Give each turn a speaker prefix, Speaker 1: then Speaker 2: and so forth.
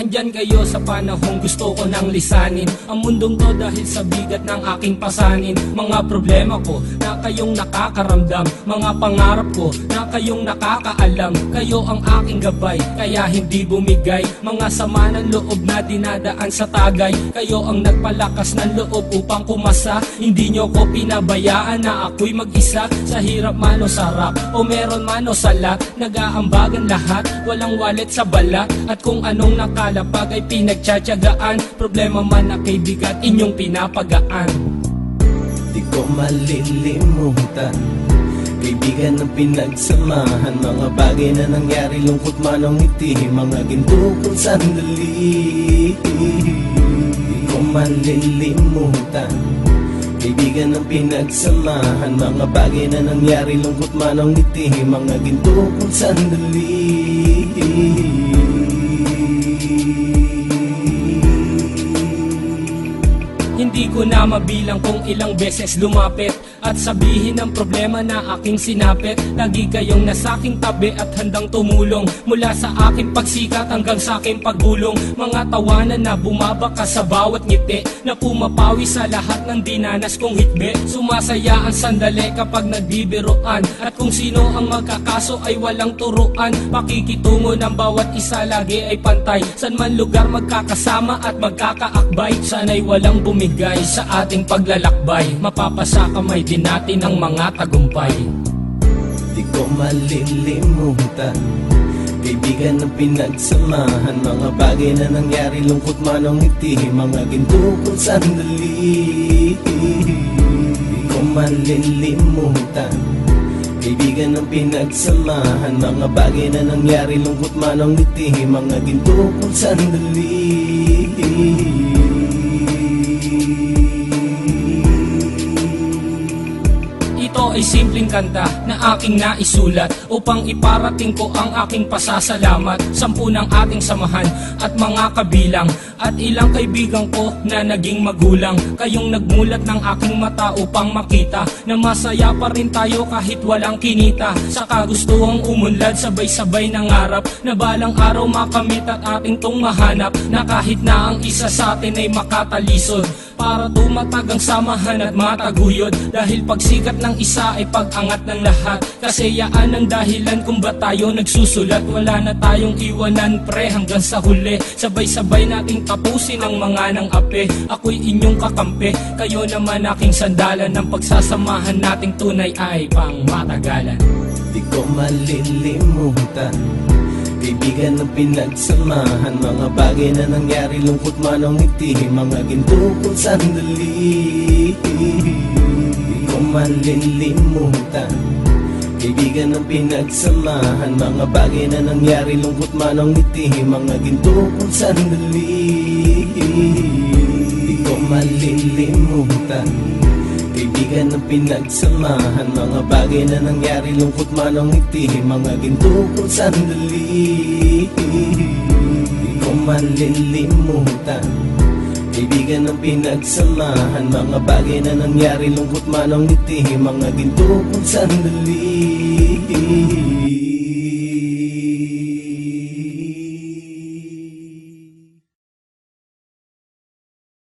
Speaker 1: Andyan kayo sa panahong gusto ko nang lisanin ang mundong to dahil sa bigat ng aking pasanin. Mga problema ko na kayong nakakaramdam, mga pangarap ko na kayong nakakaalam. Kayo ang aking gabay, kaya hindi bumigay. Mga sama ng loob na dinadaan sa tagay, kayo ang nagpalakas ng loob upang kumasa. Hindi nyo ko pinabayaan na ako'y mag-isa. Sa hirap man o sarap, o meron man o salat, nag-aambagan lahat, walang wallet sa balat. At kung anong nakalapag ay pinagtsatsagaan, problema man na kay bigat, inyong pinapagaan.
Speaker 2: Di ko malilimutan, kaibigan ng pinagsamahan, mga bagay na nangyari, lungkot man o ngiti, mga ginto kong sandali. Di ko malilimutan, kaibigan ng pinagsamahan, mga bagay na nangyari, lungkot man o ngiti, mga ginto kong sandali.
Speaker 1: Hindi ko na mabilang kung ilang beses lumapit at sabihin ang problema na aking sinapit. Lagi kayong nasa aking tabi at handang tumulong, mula sa aking pagsikat hanggang sa aking paggulong. Mga tawanan na bumabaka sa bawat ngiti, na pumapawi sa lahat ng dinanas kong hitbe. Sumasaya ang sandali kapag nagbibiroan, at kung sino ang magkakaso ay walang turuan. Pakikitungo ng bawat isa lagi ay pantay, san man lugar magkakasama at magkakaakbay. Sana'y walang bumigay sa ating paglalakbay, mapapasa kamay din natin ang mga tagumpay.
Speaker 2: Di ko malilimutan, kaibigan ng pinagsamahan, mga bagay na nangyari, lungkot man o ngiti, mga ginto kong sandali. Di ko malilimutan, kaibigan ng pinagsamahan, mga bagay na nangyari, lungkot man o ngiti, mga ginto kong sandali.
Speaker 1: Ito ay simpleng kanta na aking naisulat upang iparating ko ang aking pasasalamat. 10 ng ating samahan at mga kabilang, at ilang kaibigan ko na naging magulang. Kayong nagmulat ng aking mata upang makita na masaya pa rin tayo kahit walang kinita. Sa kagustuhang umunlad, sabay-sabay nangarap na balang araw makamit at ating tong mahanap, na kahit na ang isa sa atin ay makatalisod, para tumatag ang samahan at mataguyod. Dahil pagsikat ng isa ay pag-angat ng lahat, kasi yaan ang dahilan kung ba't tayo nagsusulat. Wala na tayong iwanan pre hanggang sa huli, sabay-sabay nating tapusin ang mga nang ape. Ako'y inyong kakampi, kayo naman aking sandalan, ng pagsasamahan nating tunay ay pang matagalan.
Speaker 2: Di ko malilimutan, kaibigan ng pinagsamahan, mga bagay na nangyari, lungkot man o ngiti, mga ginto kong sandali. Di ko malilimutan, kaibigan ng pinagsamahan, mga bagay na nangyari, lungkot man o ngiti, mga ginto kong sandali. Di ko malilimutan, kaibigan ng pinagsamahan, mga bagay na nangyari, lungkot man o ngiti, mga ginto kong sandali. Di ko malilimutan, kaibigan ng pinagsamahan, mga bagay na nangyari, lungkot man o ngiti, mga ginto kong sandali.